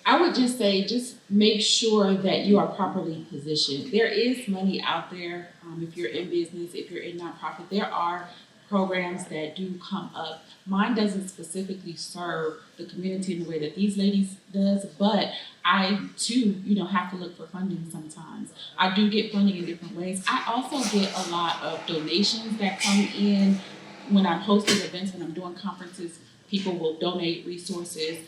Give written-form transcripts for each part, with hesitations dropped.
I would just say, just make sure that you are properly positioned. There is money out there. If you're in business, if you're in nonprofit, there are programs that do come up. Mine doesn't specifically serve the community in the way that these ladies does, but I too, have to look for funding sometimes. I do get funding in different ways. I also get a lot of donations that come in when I'm hosting events, when I'm doing conferences. People will donate resources,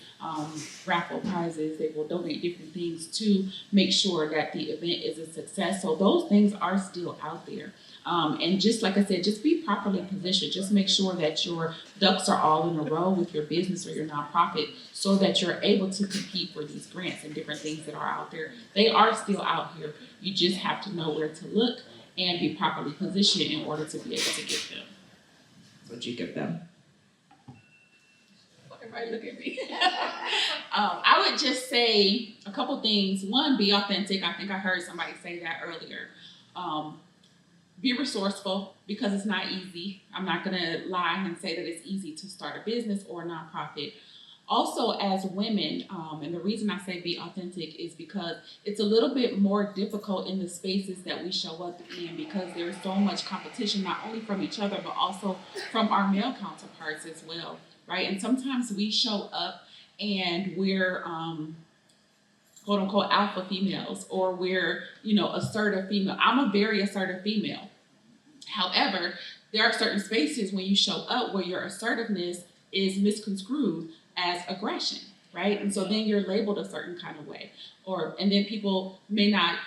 raffle prizes. They will donate different things to make sure that the event is a success. So those things are still out there. And just like I said, just be properly positioned. Just make sure that your ducks are all in a row with your business or your nonprofit so that you're able to compete for these grants and different things that are out there. They are still out here. You just have to know where to look and be properly positioned in order to be able to get them. What you get them. Everybody look at me. I would just say a couple things. One, be authentic. I think I heard somebody say that earlier. Be resourceful because it's not easy. I'm not going to lie and say that it's easy to start a business or a nonprofit. Also, as women, and the reason I say be authentic is because it's a little bit more difficult in the spaces that we show up in because there's so much competition, not only from each other, but also from our male counterparts as well, right? And sometimes we show up and we're quote unquote alpha females, or we're, assertive female. I'm a very assertive female. However, there are certain spaces when you show up where your assertiveness is misconstrued as aggression, right? And so then you're labeled a certain kind of way, and then people may not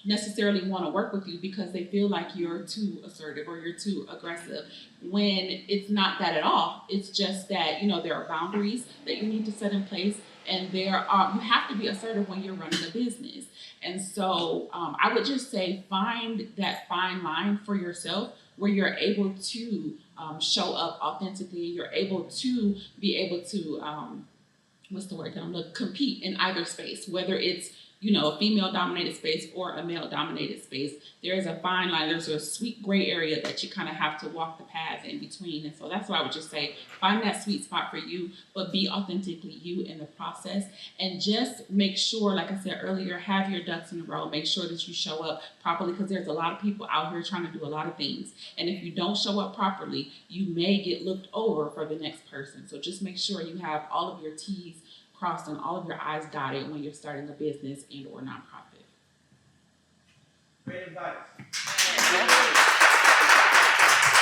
necessarily want to work with you because they feel like you're too assertive or you're too aggressive, when it's not that at all. It's just that, there are boundaries that you need to set in place, and you have to be assertive when you're running a business. And so I would just say find that fine line for yourself where you're able to show up authentically. You're able to be able to, compete in either space, whether it's, a female-dominated space or a male-dominated space. There is a fine line. There's a sweet gray area that you kind of have to walk the path in between. And so that's why I would just say find that sweet spot for you, but be authentically you in the process. And just make sure, like I said earlier, have your ducks in a row. Make sure that you show up properly because there's a lot of people out here trying to do a lot of things. And if you don't show up properly, you may get looked over for the next person. So just make sure you have all of your T's crossed and all of your I's dotted when you're starting a business and or nonprofit. Great advice.